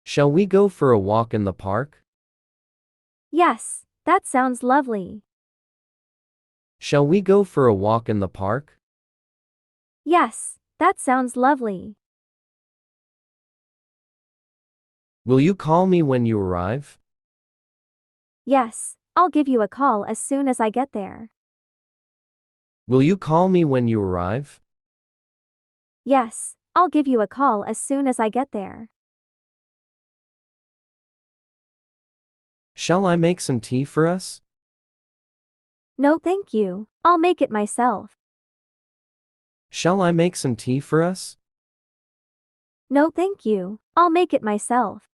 Shall we go for a walk in the park? Yes, that sounds lovely. Shall we go for a walk in the park? Yes, that sounds lovely. Will you call me when you arrive? Yes, I'll give you a call as soon as I get there. Will you call me when you arrive? Yes, I'll give you a call as soon as I get there. Shall I make some tea for us? No, thank you. I'll make it myself. Shall I make some tea for us? No, thank you. I'll make it myself.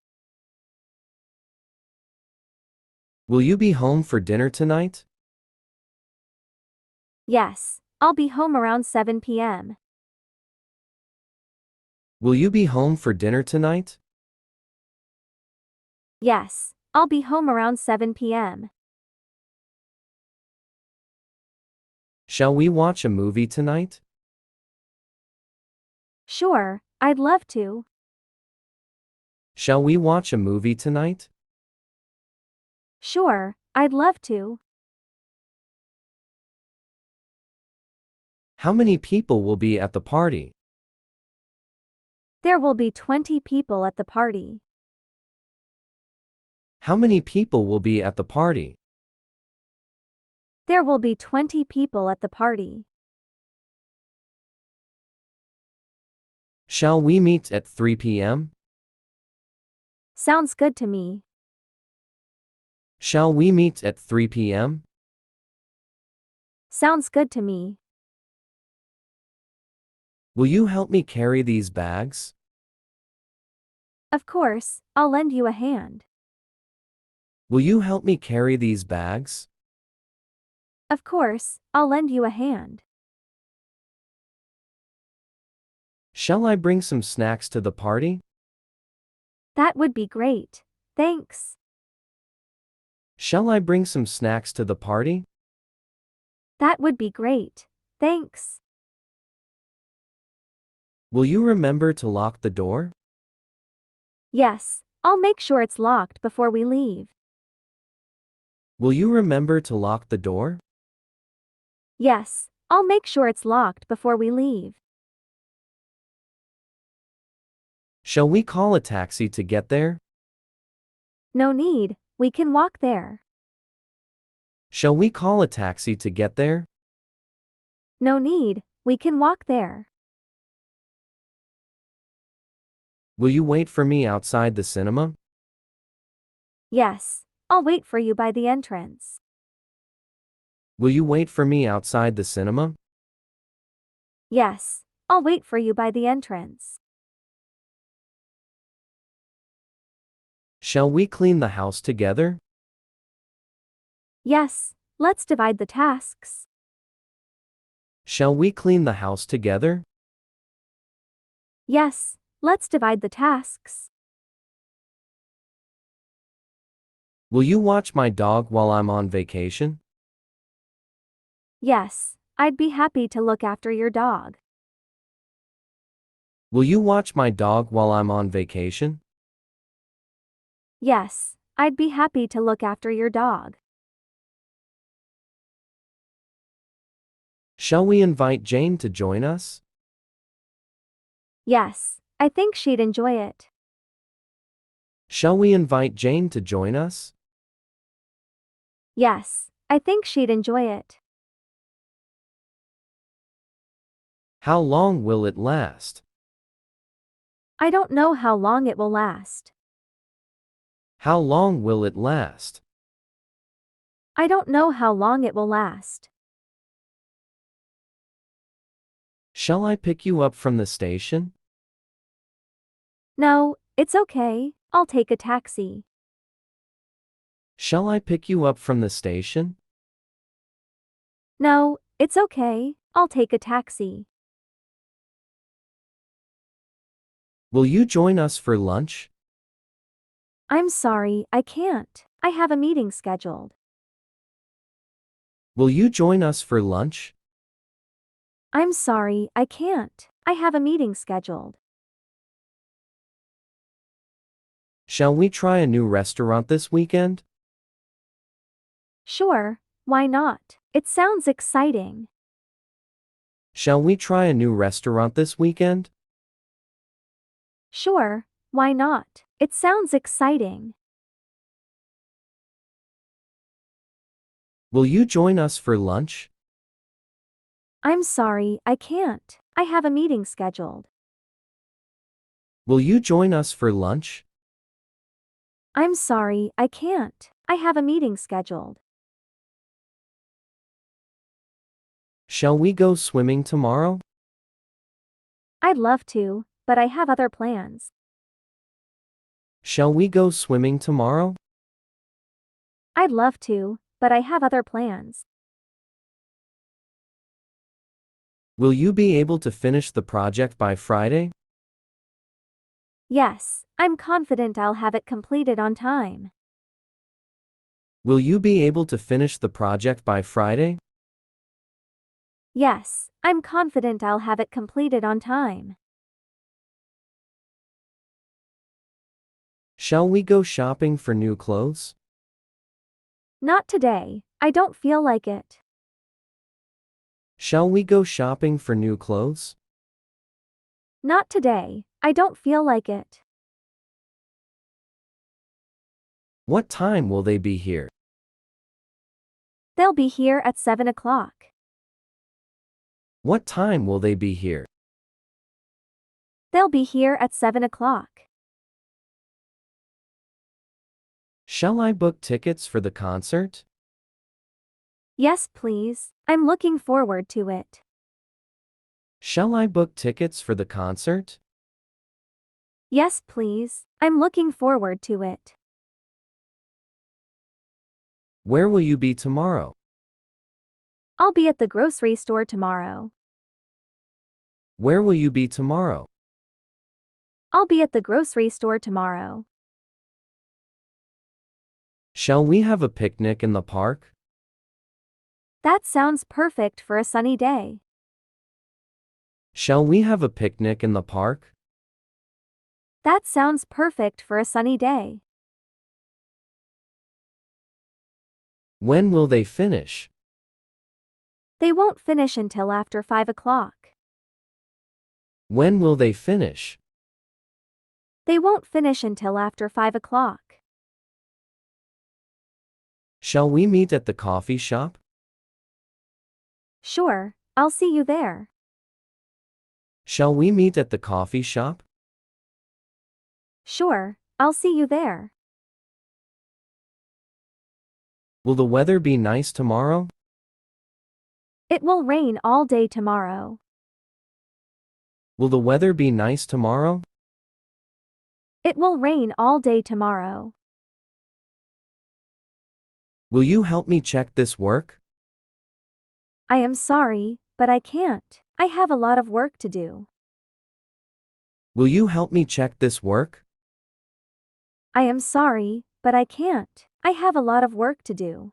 Will you be home for dinner tonight? Yes, I'll be home around 7 p.m. Will you be home for dinner tonight? Yes, I'll be home around 7 p.m. Shall we watch a movie tonight? Sure, I'd love to. Shall we watch a movie tonight? Sure, I'd love to. How many people will be at the party? There will be 20 people at the party. How many people will be at the party? There will be 20 people at the party. Shall we meet at 3 p.m.? Sounds good to me. Shall we meet at 3 p.m.? Sounds good to me. Will you help me carry these bags? Of course, I'll lend you a hand. Will you help me carry these bags? Of course, I'll lend you a hand. Shall I bring some snacks to the party? That would be great. Thanks. Shall I bring some snacks to the party? That would be great. Thanks. Will you remember to lock the door? Yes, I'll make sure it's locked before we leave. Will you remember to lock the door? Yes, I'll make sure it's locked before we leave. Shall we call a taxi to get there? No need, we can walk there. Shall we call a taxi to get there? No need, we can walk there. Will you wait for me outside the cinema? Yes, I'll wait for you by the entrance. Will you wait for me outside the cinema? Yes, I'll wait for you by the entrance. Shall we clean the house together? Yes, let's divide the tasks. Shall we clean the house together? Yes, let's divide the tasks. Will you watch my dog while I'm on vacation? Yes, I'd be happy to look after your dog. Will you watch my dog while I'm on vacation? Yes, I'd be happy to look after your dog. Shall we invite Jane to join us? Yes, I think she'd enjoy it. Shall we invite Jane to join us? Yes, I think she'd enjoy it. How long will it last? I don't know how long it will last. How long will it last? I don't know how long it will last. Shall I pick you up from the station? No, it's okay, I'll take a taxi. Shall I pick you up from the station? No, it's okay, I'll take a taxi. Will you join us for lunch? I'm sorry, I can't. I have a meeting scheduled. Will you join us for lunch? I'm sorry, I can't. I have a meeting scheduled. Shall we try a new restaurant this weekend? Sure, why not? It sounds exciting. Shall we try a new restaurant this weekend? Sure, why not? It sounds exciting. Will you join us for lunch? I'm sorry, I can't. I have a meeting scheduled. Will you join us for lunch? I'm sorry, I can't. I have a meeting scheduled. Shall we go swimming tomorrow? I'd love to, but I have other plans. Shall we go swimming tomorrow? I'd love to, but I have other plans. Will you be able to finish the project by Friday? Yes, I'm confident I'll have it completed on time. Will you be able to finish the project by Friday? Yes, I'm confident I'll have it completed on time. Shall we go shopping for new clothes? Not today, I don't feel like it. Shall we go shopping for new clothes? Not today, I don't feel like it. What time will they be here? They'll be here at 7 o'clock. What time will they be here? They'll be here at 7 o'clock. Shall I book tickets for the concert? Yes, please. I'm looking forward to it. Shall I book tickets for the concert? Yes, please. I'm looking forward to it. Where will you be tomorrow? I'll be at the grocery store tomorrow. Where will you be tomorrow? I'll be at the grocery store tomorrow. Shall we have a picnic in the park? That sounds perfect for a sunny day. Shall we have a picnic in the park? That sounds perfect for a sunny day. When will they finish? They won't finish until after 5 o'clock. When will they finish? They won't finish until after 5 o'clock. Shall we meet at the coffee shop? Sure, I'll see you there. Shall we meet at the coffee shop? Sure, I'll see you there. Will the weather be nice tomorrow? It will rain all day tomorrow. Will the weather be nice tomorrow? It will rain all day tomorrow. Will you help me check this work? I am sorry, but I can't. I have a lot of work to do. Will you help me check this work? I am sorry, but I can't. I have a lot of work to do.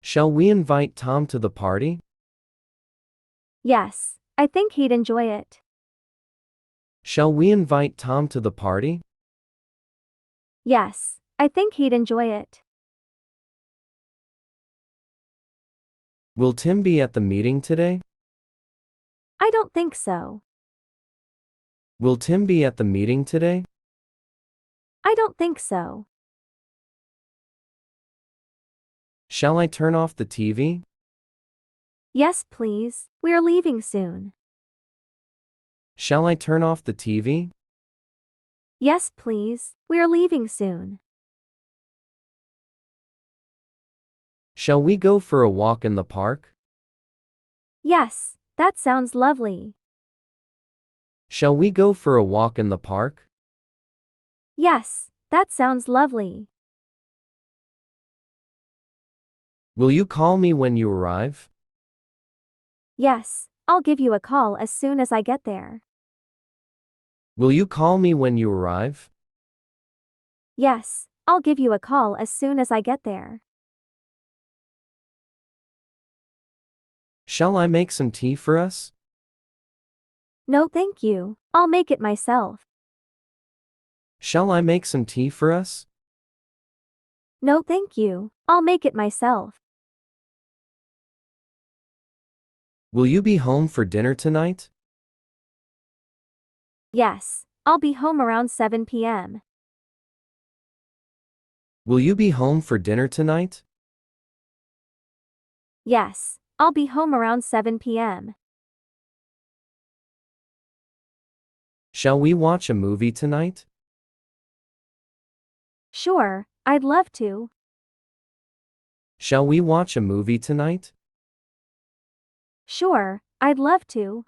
Shall we invite Tom to the party? Yes, I think he'd enjoy it. Shall we invite Tom to the party? Yes, I think he'd enjoy it. Will Tim be at the meeting today? I don't think so. Will Tim be at the meeting today? I don't think so. Shall I turn off the TV? Yes, please. We're leaving soon. Shall I turn off the TV? Yes, please. We're leaving soon. Shall we go for a walk in the park? Yes, that sounds lovely. Shall we go for a walk in the park? Yes, that sounds lovely. Will you call me when you arrive? Yes, I'll give you a call as soon as I get there. Will you call me when you arrive? Yes, I'll give you a call as soon as I get there. Shall I make some tea for us? No, thank you. I'll make it myself. Shall I make some tea for us? No, thank you. I'll make it myself. Will you be home for dinner tonight? Yes, I'll be home around 7 p.m. Will you be home for dinner tonight? Yes, I'll be home around 7 p.m. Shall we watch a movie tonight? Sure, I'd love to. Shall we watch a movie tonight? Sure, I'd love to.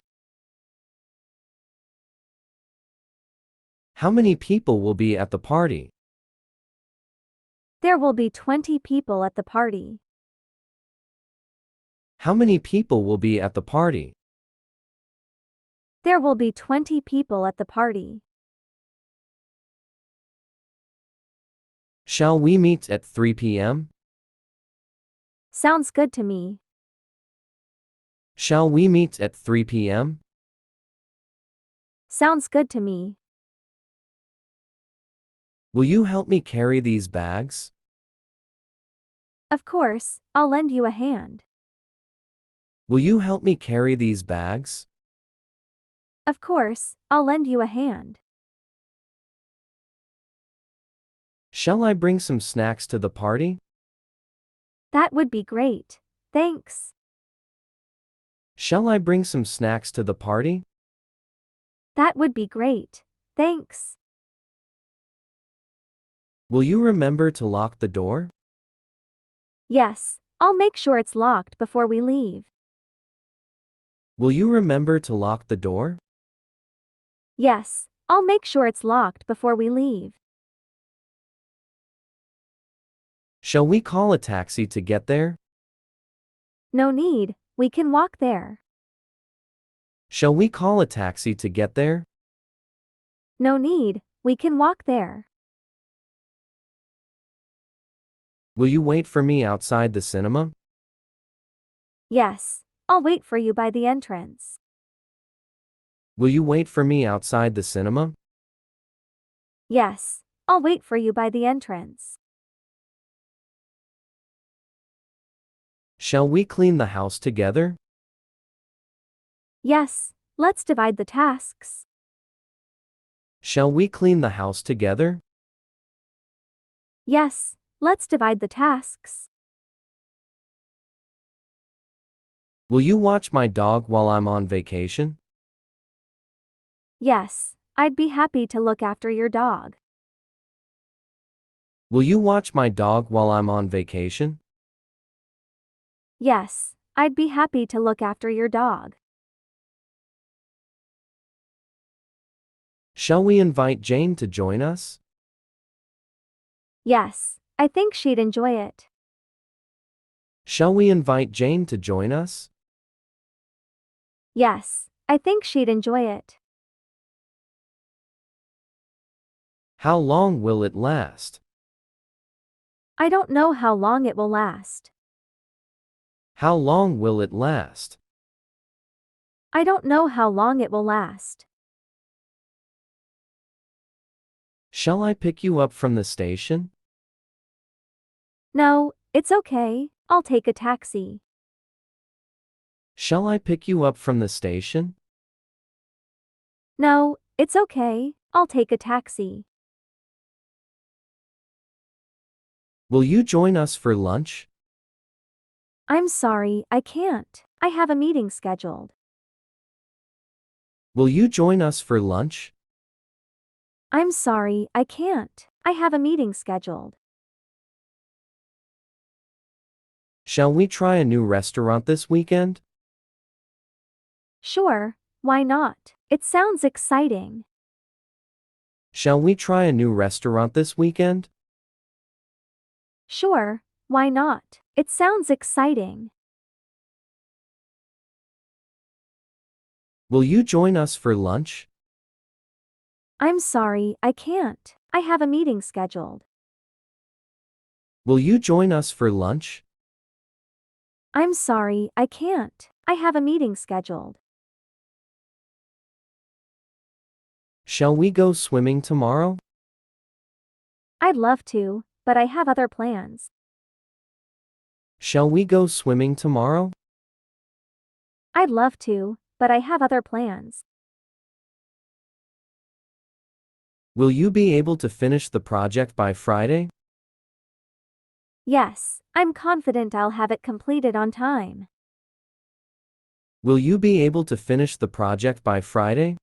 How many people will be at the party? There will be 20 people at the party. How many people will be at the party? There will be 20 people at the party. Shall we meet at 3 p.m.? Sounds good to me. Shall we meet at 3 p.m.? Sounds good to me. Will you help me carry these bags? Of course, I'll lend you a hand. Will you help me carry these bags? Of course, I'll lend you a hand. Shall I bring some snacks to the party? That would be great. Thanks. Shall I bring some snacks to the party? That would be great. Thanks. Will you remember to lock the door? Yes, I'll make sure it's locked before we leave. Will you remember to lock the door? Yes, I'll make sure it's locked before we leave. Shall we call a taxi to get there? No need, we can walk there. Shall we call a taxi to get there? No need, we can walk there. Will you wait for me outside the cinema? Yes, I'll wait for you by the entrance. Will you wait for me outside the cinema? Yes, I'll wait for you by the entrance. Shall we clean the house together? Yes, let's divide the tasks. Shall we clean the house together? Yes, let's divide the tasks. Will you watch my dog while I'm on vacation? Yes, I'd be happy to look after your dog. Will you watch my dog while I'm on vacation? Yes, I'd be happy to look after your dog. Shall we invite Jane to join us? Yes, I think she'd enjoy it. Shall we invite Jane to join us? Yes, I think she'd enjoy it. How long will it last? I don't know how long it will last. How long will it last? I don't know how long it will last. Shall I pick you up from the station? No, it's okay, I'll take a taxi. Shall I pick you up from the station? No, it's okay, I'll take a taxi. Will you join us for lunch? I'm sorry, I can't. I have a meeting scheduled. Will you join us for lunch? I'm sorry, I can't. I have a meeting scheduled. Shall we try a new restaurant this weekend? Sure, why not? It sounds exciting. Shall we try a new restaurant this weekend? Sure, why not? It sounds exciting. Will you join us for lunch? I'm sorry, I can't. I have a meeting scheduled. Will you join us for lunch? I'm sorry, I can't. I have a meeting scheduled. Shall we go swimming tomorrow? I'd love to, but I have other plans. Shall we go swimming tomorrow? I'd love to, but I have other plans. Will you be able to finish the project by Friday? Yes, I'm confident I'll have it completed on time. Will you be able to finish the project by Friday?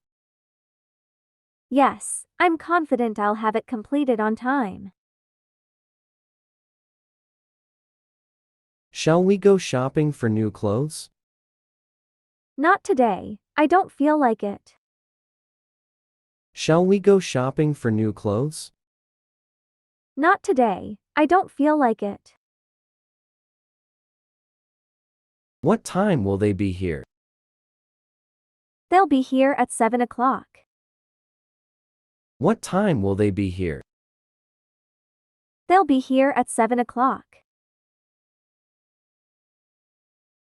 Yes, I'm confident I'll have it completed on time. Shall we go shopping for new clothes? Not today, I don't feel like it. Shall we go shopping for new clothes? Not today, I don't feel like it. What time will they be here? They'll be here at 7 o'clock. What time will they be here? They'll be here at 7 o'clock.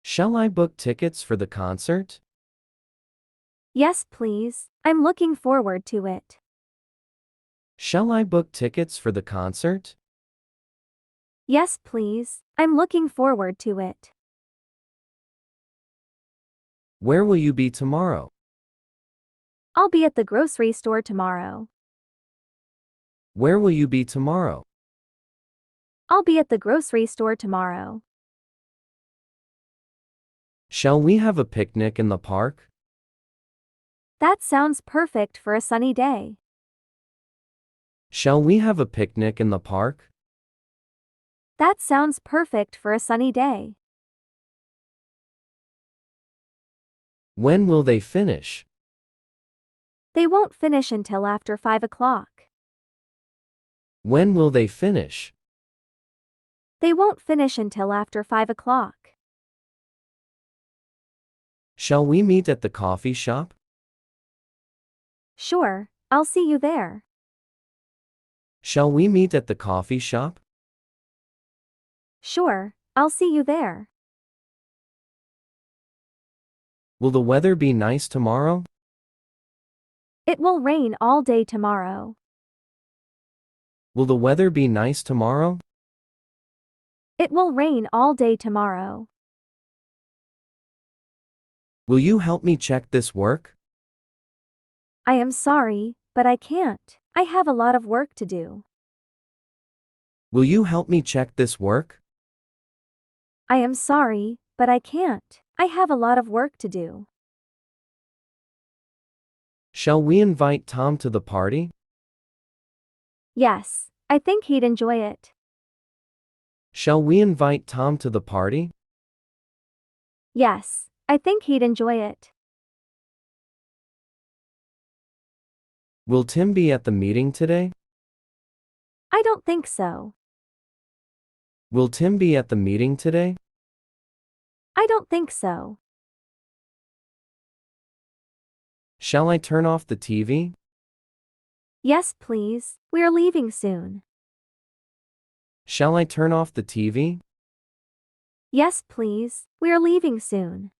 Shall I book tickets for the concert? Yes, please, I'm looking forward to it. Shall I book tickets for the concert? Yes, please, I'm looking forward to it. Where will you be tomorrow? I'll be at the grocery store tomorrow. Where will you be tomorrow? I'll be at the grocery store tomorrow. Shall we have a picnic in the park? That sounds perfect for a sunny day. Shall we have a picnic in the park? That sounds perfect for a sunny day. When will they finish? They won't finish until after 5 o'clock. When will they finish? They won't finish until after 5 o'clock. Shall we meet at the coffee shop? Sure, I'll see you there. Shall we meet at the coffee shop? Sure, I'll see you there. Will the weather be nice tomorrow? It will rain all day tomorrow. Will the weather be nice tomorrow? It will rain all day tomorrow. Will you help me check this work? I am sorry, but I can't. I have a lot of work to do. Will you help me check this work? I am sorry, but I can't. I have a lot of work to do. Shall we invite Tom to the party? Yes, I think he'd enjoy it. Shall we invite Tom to the party? Yes, I think he'd enjoy it. Will Tim be at the meeting today? I don't think so. Will Tim be at the meeting today? I don't think so. Shall I turn off the TV? Yes, please, we're leaving soon. Shall I turn off the TV? Yes, please, we're leaving soon.